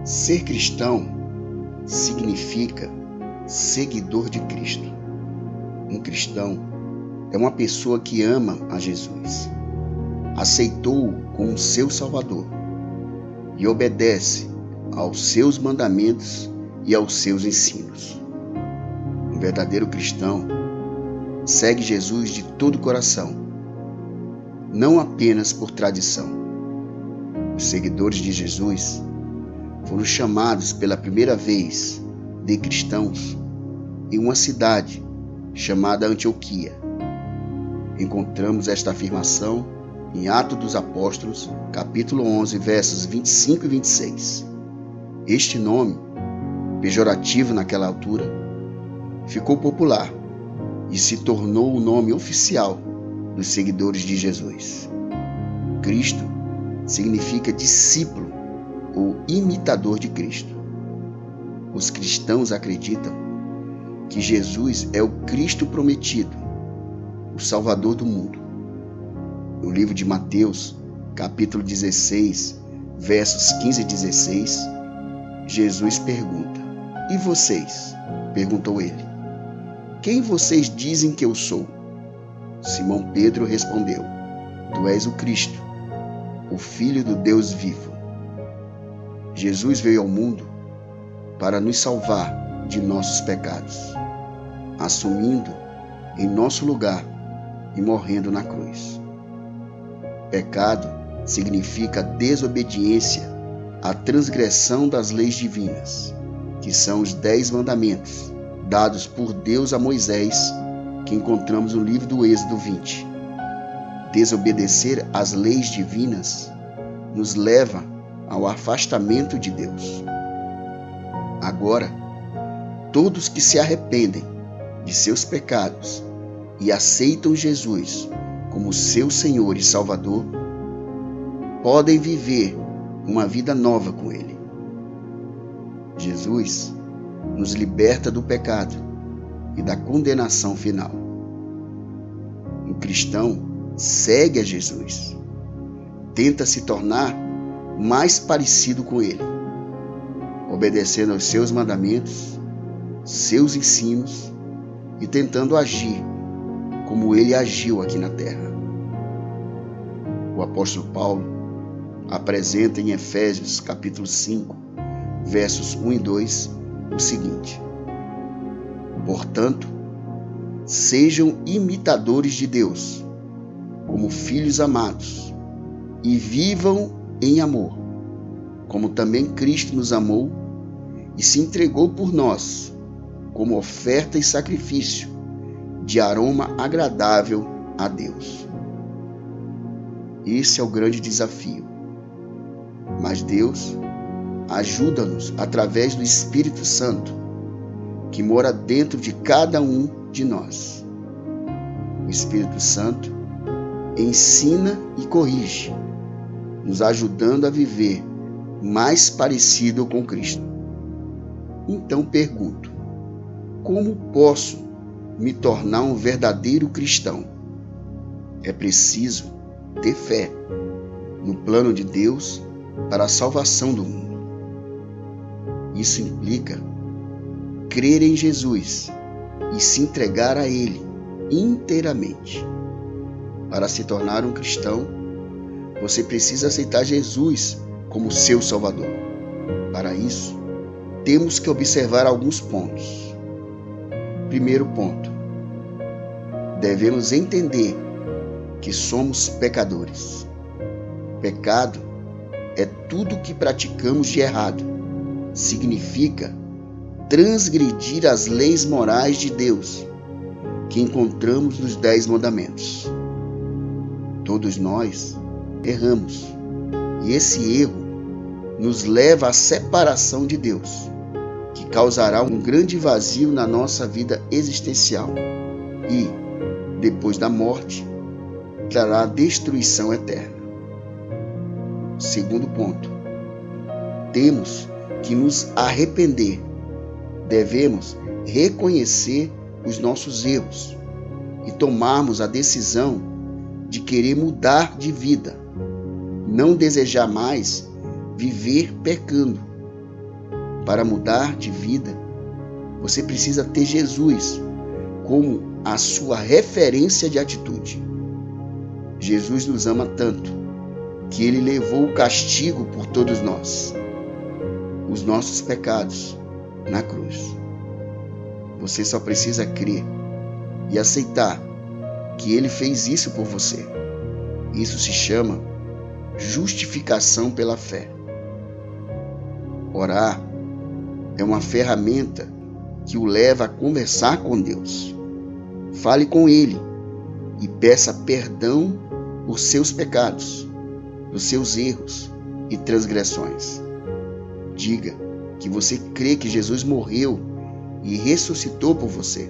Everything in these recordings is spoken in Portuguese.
Ser cristão significa seguidor de Cristo. Um cristão é uma pessoa que ama a Jesus, aceitou-o como seu Salvador e obedece aos seus mandamentos e aos seus ensinos. Um verdadeiro cristão segue Jesus de todo o coração, não apenas por tradição. Os seguidores de Jesus foram chamados pela primeira vez de cristãos em uma cidade chamada Antioquia. Encontramos esta afirmação em Atos dos Apóstolos, capítulo 11, versos 25 e 26. Este nome, pejorativo naquela altura, ficou popular e se tornou o nome oficial dos seguidores de Jesus. Cristo significa discípulo ou imitador de Cristo. Os cristãos acreditam que Jesus é o Cristo prometido, o Salvador do mundo. No livro de Mateus, capítulo 16, versos 15 e 16, Jesus pergunta: "E vocês?", perguntou ele, "quem vocês dizem que eu sou?" Simão Pedro respondeu: "Tu és o Cristo, o Filho do Deus vivo." Jesus veio ao mundo para nos salvar de nossos pecados, assumindo em nosso lugar e morrendo na cruz. Pecado significa desobediência à transgressão das leis divinas, que são os 10 mandamentos dados por Deus a Moisés, que encontramos no livro do Êxodo 20. Desobedecer às leis divinas nos leva ao afastamento de Deus. Agora, todos que se arrependem de seus pecados e aceitam Jesus como seu Senhor e Salvador, podem viver uma vida nova com Ele. Jesus nos liberta do pecado e da condenação final. Um cristão segue a Jesus, tenta se tornar mais parecido com Ele, obedecendo aos seus mandamentos, seus ensinos e tentando agir como Ele agiu aqui na terra. O apóstolo Paulo apresenta em Efésios capítulo 5, versos 1 e 2, o seguinte: "Portanto, sejam imitadores de Deus, como filhos amados, e vivam em amor, como também Cristo nos amou e se entregou por nós, como oferta e sacrifício de aroma agradável a Deus." Esse é o grande desafio. Mas Deus ajuda-nos através do Espírito Santo, que mora dentro de cada um de nós. O Espírito Santo ensina e corrige, nos ajudando a viver mais parecido com Cristo. Então pergunto: como posso me tornar um verdadeiro cristão? É preciso ter fé no plano de Deus para a salvação do mundo. Isso implica crer em Jesus e se entregar a Ele inteiramente. Para se tornar um cristão, você precisa aceitar Jesus como seu Salvador. Para isso, temos que observar alguns pontos. Primeiro ponto: devemos entender que somos pecadores. Pecado é tudo que praticamos de errado. Significa transgredir as leis morais de Deus, que encontramos nos 10 mandamentos. Todos nós erramos, e esse erro nos leva à separação de Deus, que causará um grande vazio na nossa vida existencial e, depois da morte, trará destruição eterna. Segundo ponto: temos que nos arrepender. Devemos reconhecer os nossos erros e tomarmos a decisão de querer mudar de vida, não desejar mais viver pecando para mudar de vida, você precisa ter Jesus como a sua referência de atitude. Jesus nos ama tanto que ele levou o castigo por todos nós, os nossos pecados, na cruz. Você só precisa crer e aceitar que ele fez isso por você. Isso se chama justificação pela fé. Orar é uma ferramenta que o leva a conversar com Deus. Fale com ele e peça perdão por seus pecados, por seus erros e transgressões. Diga que você crê que Jesus morreu e ressuscitou por você.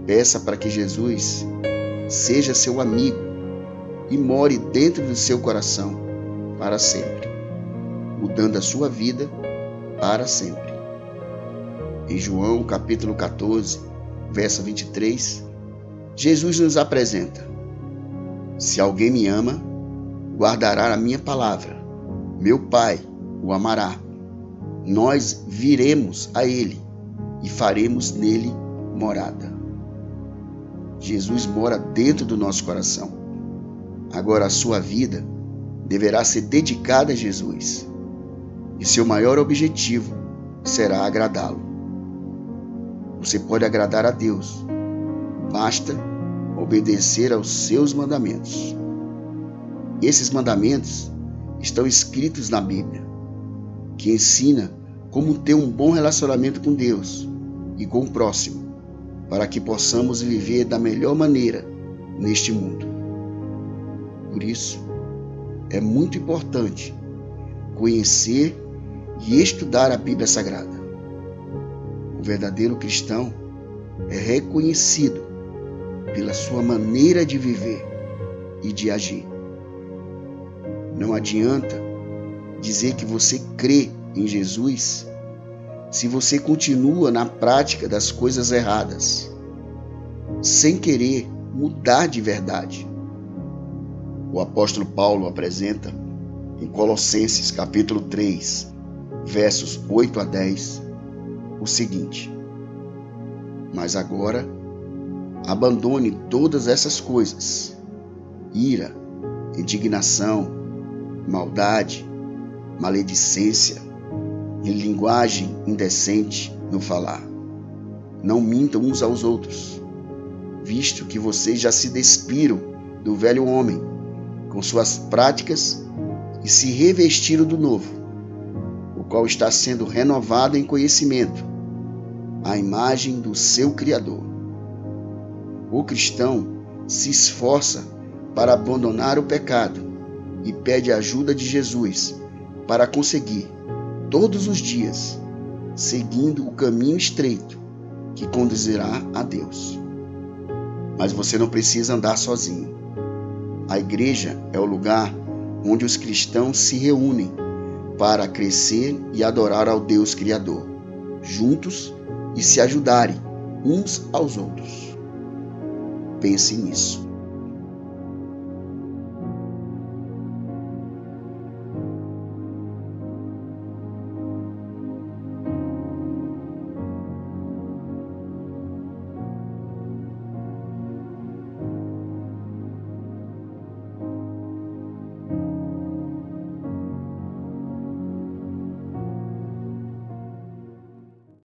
Peça para que Jesus seja seu amigo e more dentro do seu coração para sempre, mudando a sua vida para sempre. Em João capítulo 14, verso 23, Jesus nos apresenta: se alguém me ama, guardará a minha palavra. Meu Pai o amará. Nós viremos a ele e faremos nele morada. Jesus mora dentro do nosso coração. Agora a sua vida deverá ser dedicada a Jesus. E seu maior objetivo será agradá-lo. Você pode agradar a Deus. Basta obedecer aos seus mandamentos. Esses mandamentos estão escritos na Bíblia, que ensina como ter um bom relacionamento com Deus e com o próximo, para que possamos viver da melhor maneira neste mundo. Por isso, é muito importante conhecer e estudar a Bíblia Sagrada. O verdadeiro cristão é reconhecido pela sua maneira de viver e de agir. Não adianta dizer que você crê em Jesus se você continua na prática das coisas erradas, sem querer mudar de verdade. O apóstolo Paulo apresenta em Colossenses capítulo 3, versos 8 a 10, o seguinte: mas agora abandone todas essas coisas: ira, indignação, maldade, maledicência e linguagem indecente no falar. Não mintam uns aos outros, visto que vocês já se despiram do velho homem com suas práticas e se revestiram do novo, o qual está sendo renovado em conhecimento, à imagem do seu Criador. O cristão se esforça para abandonar o pecado e pede a ajuda de Jesus para conseguir, todos os dias, seguindo o caminho estreito que conduzirá a Deus. Mas você não precisa andar sozinho. A igreja é o lugar onde os cristãos se reúnem para crescer e adorar ao Deus Criador, juntos e se ajudarem uns aos outros. Pense nisso.